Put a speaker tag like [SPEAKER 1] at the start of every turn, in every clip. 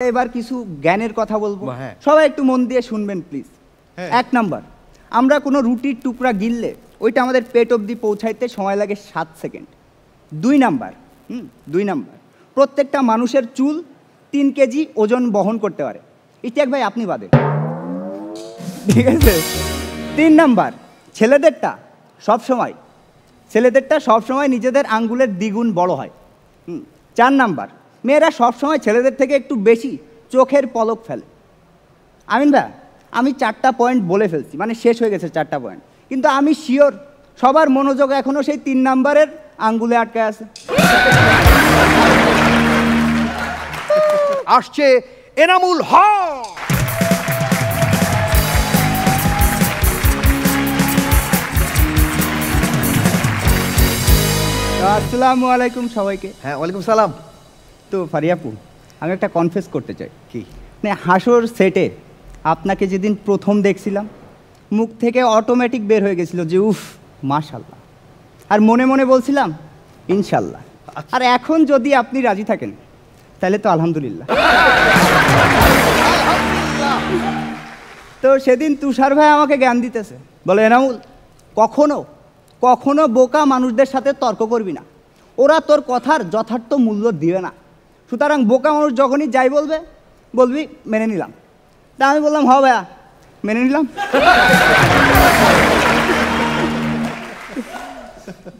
[SPEAKER 1] এবার কিছু জ্ঞানের কথা বলবো,
[SPEAKER 2] হ্যাঁ।
[SPEAKER 1] সবাই একটু মন দিয়ে শুনবেন প্লিজ।
[SPEAKER 2] হ্যাঁ।
[SPEAKER 1] 1 নাম্বার, আমরা কোনো রুটির টুকরা গিললে ওইটা আমাদের পেট অবধি পৌঁছাইতে সময় লাগে 7 সেকেন্ড। 2 নাম্বার, 2 নাম্বার, প্রত্যেকটা মানুষের চুল 3 কেজি ওজন বহন করতে পারে। ইতিহাস ভাই আপনি বাদে, ঠিক আছে। 3 নাম্বার, ছেলেদেরটা সবসময় নিজেদের আঙ্গুলের দ্বিগুণ বড় হয়। 4 নাম্বার, মেয়েরা সবসময় ছেলেদের থেকে একটু বেশি চোখের পলক ফেলে। আমিন ভাই, আমি 4টা পয়েন্ট বলে ফেলছি, মানে শেষ হয়ে গেছে 4টা পয়েন্ট, কিন্তু আমি শিওর সবার মনোযোগ এখনো সেই 3 নাম্বারের আঙ্গুলে আটকে আছে।
[SPEAKER 2] আসছে এনামুল হক।
[SPEAKER 1] আসসালামু আলাইকুম সবাইকে।
[SPEAKER 2] হ্যাঁ, ওয়ালাইকুম সালাম।
[SPEAKER 1] তো ফারিয়াপু, আমি একটা কনফেস করতে চাই।
[SPEAKER 2] কি?
[SPEAKER 1] মানে হাসর সেটে আপনাকে যেদিন প্রথম দেখছিলাম, মুখ থেকে অটোমেটিক বের হয়ে গেছিল যে উফ মাশাল্লাহ, আর মনে মনে বলছিলাম ইনশাল্লাহ। আর এখন যদি আপনি রাজি থাকেন তাহলে তো আলহামদুলিল্লাহ। তো সেদিন তুষার ভাই আমাকে জ্ঞান দিতেছে, বলে এনামুল, কখনো বোকা মানুষদের সাথে তর্ক করবি না, ওরা তোর কথার যথার্থ মূল্য দিবে না। সুতরাং বোকা মানুষ যখনই যাই বলবি মেনে নিলাম। তা আমি বললাম হ ভাইয়া, মেনে নিলাম।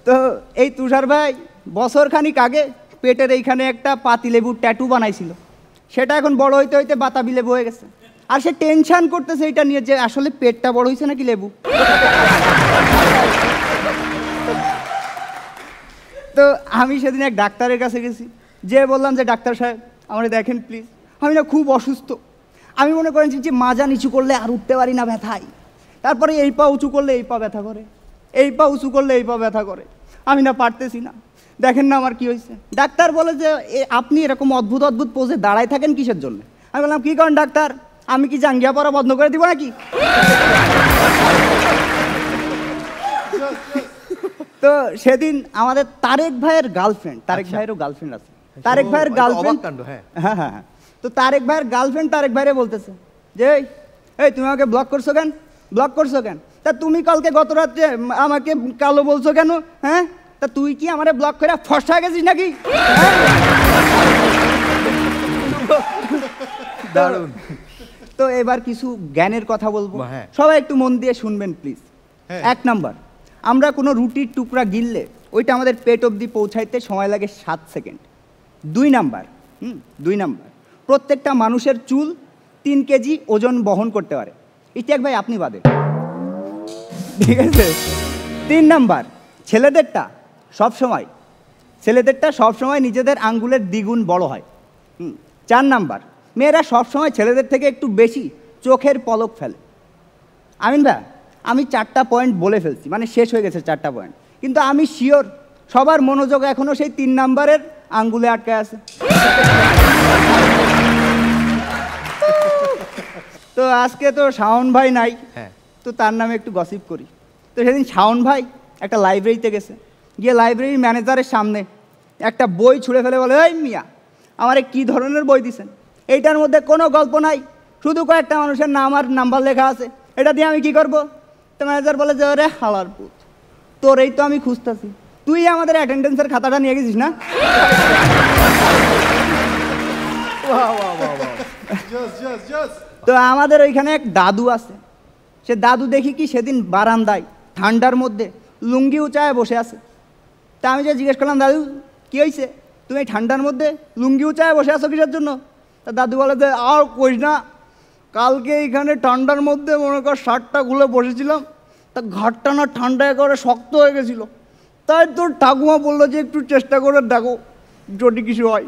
[SPEAKER 1] তো এই তুষার ভাই বছরখানিক আগে পেটের এইখানে একটা পাতিলেবুর ট্যাটু বানাইছিল, সেটা এখন বড় হইতে হইতে বাতাবি লেবু হয়ে গেছে। আর সে টেনশন করতেছে এটা নিয়ে যে আসলে পেটটা বড় হয়েছে নাকি লেবু। তো আমি সেদিন এক ডাক্তারের কাছে গেছি, যে বললাম যে ডাক্তার সাহেব আমাকে দেখেন প্লিজ, আমি না খুব অসুস্থ, আমি মনে করেন যে মাজা নিচু করলে আর উঠতে পারি না ব্যথায়, তারপরে এই পা উঁচু করলে এই পা ব্যথা করে, এই পা উঁচু করলে এই পা ব্যথা করে, আমি না পারতেছি না, দেখেন না আমার কি হয়েছে। ডাক্তার বলে যে আপনি এরকম অদ্ভুত অদ্ভুত পোজে দাঁড়ায় থাকেন কিসের জন্য? আমি বললাম কী করেন ডাক্তার, আমি কি জাঙ্গিয়া পরা বন্ধ করে দিব নাকি? তো সেদিন আমাদের তারেক ভাইয়ের গার্লফ্রেন্ড, তারেক ভাইয়েরও গার্লফ্রেন্ড আছে, তারেক ভাইয়ের গার্লফ্রেন্ড, হ্যাঁ, তো তারেক ভাইয়ের গার্লফ্রেন্ড তারেক ভাইরে বলতেছে যে এই তুমি আমাকে ব্লক করছো কেন? তা তুমি কালকে গত রাত্রে আমাকে কালো বলছো কেন? হ্যাঁ, তা তুই কি আমারে ব্লক করে ফসা গেছিস নাকি? দারুণ। তো এবার কিছু জ্ঞানের কথা বলবো, সবাই একটু মন দিয়ে শুনবেন প্লিজ। 1 নাম্বার, আমরা কোনো রুটির টুকরা গিললে ওইটা আমাদের পেট অবধি পৌঁছাইতে সময় লাগে 7 সেকেন্ড। 2 নাম্বার, প্রত্যেকটা মানুষের চুল 3 কেজি ওজন বহন করতে পারে। ইতিহাস ভাই আপনি বাদে, ঠিক আছে। 3 নাম্বার, ছেলেদেরটা সবসময় নিজেদের আঙ্গুলের দ্বিগুণ বড় হয়। 4 নাম্বার, মেয়েরা সবসময় ছেলেদের থেকে একটু বেশি চোখের পলক ফেলে। আমিন ভাই, আমি 4টা পয়েন্ট বলে ফেলছি, মানে শেষ হয়ে গেছে 4টা পয়েন্ট, কিন্তু আমি শিওর সবার মনোযোগ এখনো সেই 3 নাম্বারের আঙ্গুলে আটকে আছে। তো আজকে তো শাওন ভাই নাই, তো তার নামে একটু গসিপ করি। তো সেদিন শাওন ভাই একটা লাইব্রেরিতে গেছে, গিয়ে লাইব্রেরির ম্যানেজারের সামনে একটা বই ছুঁড়ে ফেলে বলে, এই মিয়া আমারে কি ধরনের বই দিছেন? এইটার মধ্যে কোনো গল্প নাই, শুধু কয়েকটা মানুষের নাম আর নাম্বার লেখা আছে, এটা দিয়ে আমি কি করব? তো ম্যানেজার বলে যে ওরে হালার পুত, তোর এই তো আমি খুঁজতেছি, তুই আমাদের অ্যাটেন্ডেন্সের খাতাটা নিয়ে গেছিস না? তো আমাদের ওইখানে এক দাদু আছে, সে দাদু দেখি কি সেদিন বারান্দায় ঠান্ডার মধ্যে লুঙ্গি উঁচায় বসে আছে। তা আমি যে জিজ্ঞেস করলাম, দাদু কি হয়েছে, তুমি ঠান্ডার মধ্যে লুঙ্গি উঁচায় বসে আছো কিসের জন্য? তা দাদু বলে যে আর কইস না, কালকে এইখানে ঠান্ডার মধ্যে মনে কর শার্টটা খুলে বসেছিলাম, তা ঘাটটা না ঠান্ডা একেবারে শক্ত হয়ে গেছিলো, তাই তোর ঠাকুমা বললো যে একটু চেষ্টা করে দেখো যদি কিছু হয়।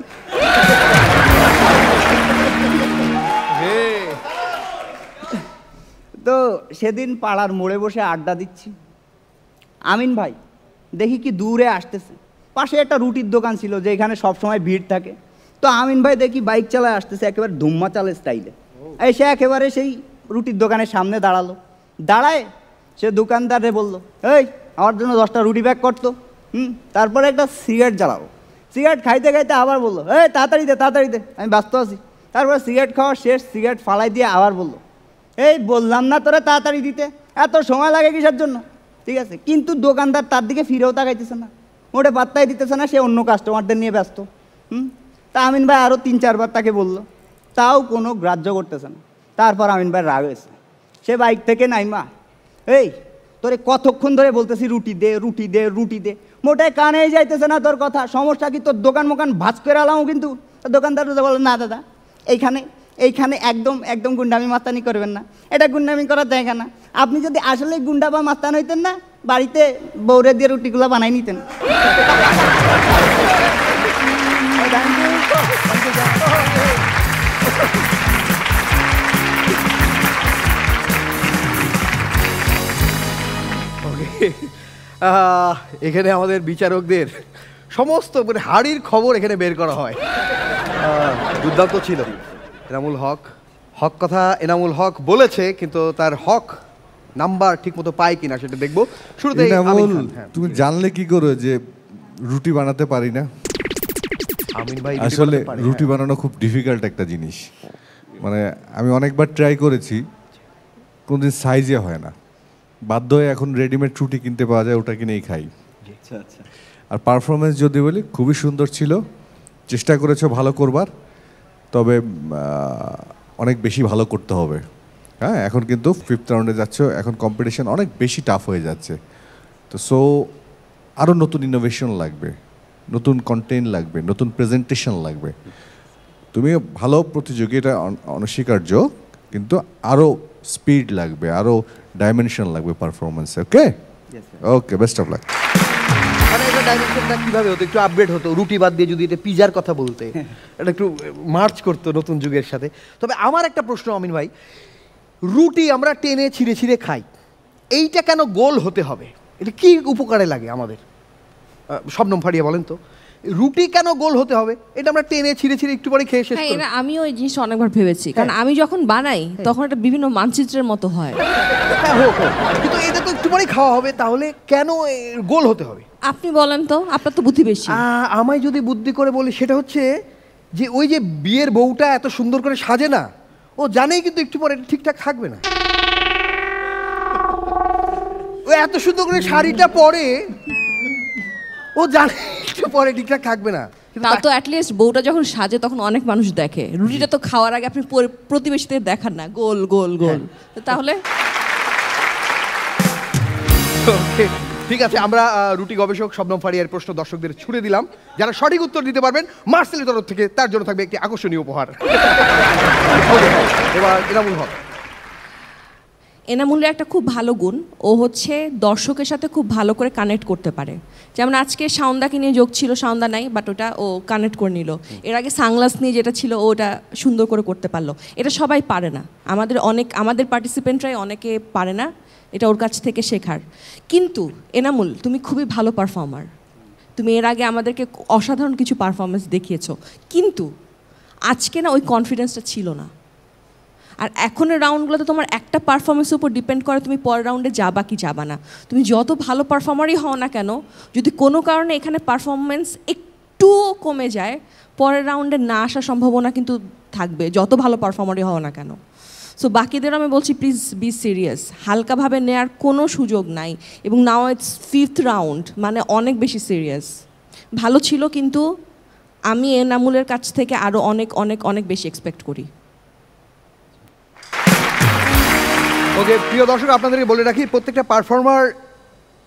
[SPEAKER 1] তো সেদিন পাড়ার মোড়ে বসে আড্ডা দিচ্ছি, আমিন ভাই দেখি কি দূরে আসতেছে, পাশে একটা রুটির দোকান ছিল যেখানে সবসময় ভিড় থাকে। তো আমিন ভাই দেখি বাইক চালায় আসতেছে একেবারে ধুম্মা চালের স্টাইলে, এসে একেবারে সেই রুটির দোকানের সামনে দাঁড়ায় সে দোকানদারে বলল, এই আমার জন্য 10টা রুটি প্যাক করতো। তারপরে একটা সিগারেট জ্বালাবো, সিগারেট খাইতে খাইতে আবার বললো, এই তাড়াতাড়ি দে, আমি ব্যস্ত আছি। তারপর সিগারেট খাওয়া শেষ, সিগারেট ফালাই দিয়ে আবার বললো, এই বললাম না তোরা তাড়াতাড়ি দিতে, এত সময় লাগে কিসের জন্য? ঠিক আছে, কিন্তু দোকানদার তার দিকে ফিরেও তাকাইতেছে না, মোটে পাত্তাই দিতেছে না, সে অন্য কাস্টমারদের নিয়ে ব্যস্ত। তা আমিন ভাই আরও 3-4 বার তাকে বললো, তাও কোনো গ্রাহ্য করতেছে না। তারপর আমিন ভাই রাগ হয়েছে, সে বাইক থেকে নাইমা, এই তোরে কতক্ষণ ধরে বলতেছি রুটি দে রুটি দে রুটি দে, মোটায় কানেই যাইতেছে না তোর কথা, সমস্যা কি তোর দোকান মোকান ভাজ করে আলামও? কিন্তু দোকানদার বলে, না দাদা এইখানে একদম একদম গুন্ডামি মাস্তানি করবেন না, এটা গুন্ডামি করার জায়গা না। আপনি যদি আসলে গুন্ডা বা মাস্তান হইতেন না, বাড়িতে বউরে দিয়ে রুটিগুলো বানাই নিতেন।
[SPEAKER 2] এখানে আমাদের বিচারকদের সমস্ত মানে হাড়ির খবর এখানে বের করা হয়। দুর্দান্ত ছিল। এনামুল হক কথা এনামুল হক বলেছে, কিন্তু তার হক নাম্বার ঠিক মতো পায় কিনা সেটা দেখবো। শুরুতে
[SPEAKER 3] তুমি জানলে কি করে যে রুটি বানাতে পারি না?
[SPEAKER 2] আমিন ভাই
[SPEAKER 3] আসলে রুটি বানানো খুব ডিফিকাল্ট একটা জিনিস, মানে আমি অনেকবার ট্রাই করেছি, কোনদিন সাইজে হয় না, বাধ্য হয়ে এখন রেডিমেড রুটি কিনতে পাওয়া যায়, ওটা কিনেই খাই। আর পারফরমেন্স যদি বলি খুবই সুন্দর ছিল, চেষ্টা করেছো ভালো করবার, তবে অনেক বেশি ভালো করতে হবে। হ্যাঁ, এখন কিন্তু 5th রাউন্ডে যাচ্ছ, এখন কম্পিটিশন অনেক বেশি টাফ হয়ে যাচ্ছে, তো সো আরও নতুন ইনোভেশন লাগবে, নতুন কন্টেন্ট লাগবে, নতুন প্রেজেন্টেশন লাগবে। তুমি ভালো প্রতিযোগী, এটা অনস্বীকার্য, কিন্তু আরও স্পিড লাগবে, আরও ডাইমেনশন লাগবে পারফরমেন্সে। ওকে ওকে, বেস্ট অফ লাক।
[SPEAKER 2] মানে এটা ডাইমেনশনটা কীভাবে হতো, একটু আপগ্রেড হতো, রুটি বাদ দিয়ে যদি এটা পিজার কথা বলতে, এটা একটু মার্চ করতো নতুন যুগের সাথে। তবে আমার একটা প্রশ্ন আমিন ভাই, রুটি আমরা টেনে ছিঁড়ে ছিঁড়ে খাই, এইটা কেন গোল হতে হবে? এটা কি উপকারে লাগে আমাদের? শবনম ফারিয়া বলেন তো, রুটি কেন গোল হতে হবে? এটা আমরা টেনে ছিঁড়ে ছিঁড়ে একটু পরে খেয়ে শেষ করি।
[SPEAKER 4] হ্যাঁ, আমিও এই জিনিসটা অনেকবার ভেবেছি, কারণ আমি যখন বানাই তখন এটা বিভিন্ন মানচিত্রের মতো হয়।
[SPEAKER 2] হ্যাঁ হোক, কিন্তু এটা তো একটু পরে খাওয়া হবে, তাহলে কেন গোল হতে হবে?
[SPEAKER 4] আপনি বলেন তো, আপনার তো বুদ্ধি বেশি।
[SPEAKER 2] আমায় যদি বুদ্ধি করে বলি, সেটা হচ্ছে যে ওই যে বিয়ের বউটা এত সুন্দর করে সাজে না, ও জানেই কিন্তু একটু পরে এটা ঠিকঠাক থাকবে না। ও এত সুন্দর করে শাড়িটা পরে, ও জানে একটু পরে ঠিকঠাক থাকবে না।
[SPEAKER 4] তা তো অ্যাটলিস্ট বউটা যখন সাজে তখন অনেক মানুষ দেখে, রুটিটা তো খাওয়ার আগে আপনি প্রতিবেশীদের দেখান না গোল গোল গোল, তাহলে
[SPEAKER 2] ঠিক আছে। আমরা রুটি গবেষক শবনম ফারিয়ার প্রশ্ন দর্শকদের ছুড়ে দিলাম, যারা সঠিক উত্তর দিতে পারবেন মার্সেলের তরফ থেকে তার জন্য থাকবে একটি আকর্ষণীয় উপহার। এবার এনামুল হক।
[SPEAKER 4] এনামুলের একটা খুব ভালো গুণ, ও হচ্ছে দর্শকের সাথে খুব ভালো করে কানেক্ট করতে পারে। যেমন আজকে সাউন্দাকে নিয়ে যোগ ছিল, সাউন্দা নাই, বাট ওটা ও কানেক্ট করে নিল। এর আগে সাংলাস নিয়ে যেটা ছিল, ও ওটা সুন্দর করে করতে পারলো। এটা সবাই পারে না, আমাদের পার্টিসিপেন্টরাই অনেকে পারে না, এটা ওর কাছ থেকে শেখার। কিন্তু এনামুল, তুমি খুবই ভালো পারফর্মার, তুমি এর আগে আমাদেরকে অসাধারণ কিছু পারফরমেন্স দেখিয়েছো, কিন্তু আজকে না ওই কনফিডেন্সটা ছিল না। আর এখনের রাউন্ডগুলোতে তোমার একটা পারফরমেন্সের উপর ডিপেন্ড করে তুমি পরের রাউন্ডে যাবা কি যাবা না। তুমি যত ভালো পারফর্মারই হও না কেন, যদি কোনো কারণে এখানে পারফরমেন্স একটুও কমে যায়, পরের রাউন্ডে না আসার সম্ভাবনা কিন্তু থাকবে, যত ভালো পারফর্মারই হও না কেন। সো বাকিদের আমি বলছি, প্লিজ বি সিরিয়াস, হালকাভাবে নেওয়ার কোনো সুযোগ নাই। এবং নাও ইটস 5th রাউন্ড, মানে অনেক বেশি সিরিয়াস। ভালো ছিল, কিন্তু আমি এনামুলের কাছ থেকে আরও অনেক অনেক অনেক বেশি এক্সপেক্ট করি।
[SPEAKER 2] ওকে, প্রিয় দর্শক, আপনাদেরকে বলে রাখি, প্রত্যেকটা পারফর্মার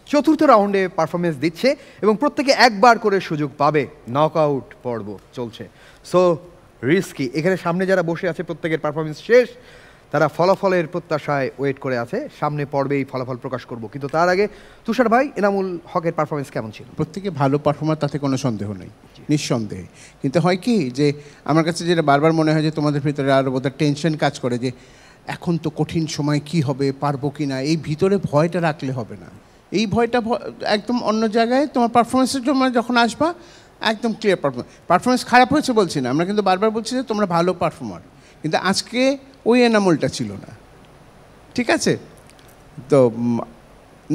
[SPEAKER 2] 4th রাউন্ডে পারফরমেন্স দিচ্ছে এবং প্রত্যেকে একবার করে সুযোগ পাবে। নকআউট পর্ব চলছে, সো রিস্কি। এখানে সামনে যারা বসে আছে প্রত্যেকের পারফরমেন্স শেষ, তারা ফলাফলের প্রত্যাশায় ওয়েট করে আছে, সামনে পর্বে এই ফলাফল প্রকাশ করব। কিন্তু তার আগে তুষার ভাই, এনামুল হকের পারফরমেন্স কেমন ছিল?
[SPEAKER 5] প্রত্যেকে ভালো পারফর্মার, তাতে কোনো সন্দেহ নেই, নিঃসন্দেহে। কিন্তু হয় কি, যে আমার কাছে যেটা বারবার মনে হয় যে তোমাদের ভিতরে আরও বোধহয় টেনশন কাজ করে, যে এখন তো কঠিন সময়, কি হবে, পারবো কি না, এই ভিতরে ভয়টা রাখলে হবে না। এই ভয়টা একদম অন্য জায়গায়, তোমার পারফরমেন্সের জন্য যখন আসবা একদম ক্লিয়ার পারফরমেন্স খারাপ হয়েছে বলছি না আমরা, কিন্তু বারবার বলছি যে তোমরা ভালো পারফর্মার, কিন্তু আজকে ওই এনামুলটা ছিল না। ঠিক আছে, তো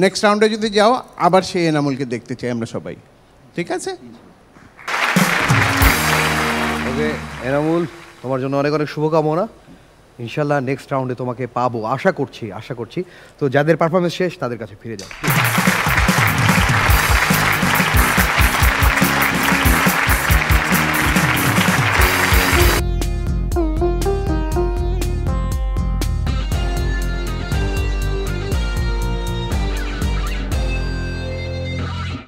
[SPEAKER 5] নেক্সট রাউন্ডে যদি যাও, আবার সেই এনামুলকে দেখতে চাই আমরা সবাই। ঠিক আছে,
[SPEAKER 2] ওকে এনামুল, তোমার জন্য অনেক অনেক শুভকামনা। ইনশাল্লাহ নেক্সট রাউন্ডে তোমাকে পাবো, আশা করছি। তো যাদের পারফরমেন্স শেষ তাদের কাছে ফিরে যাও।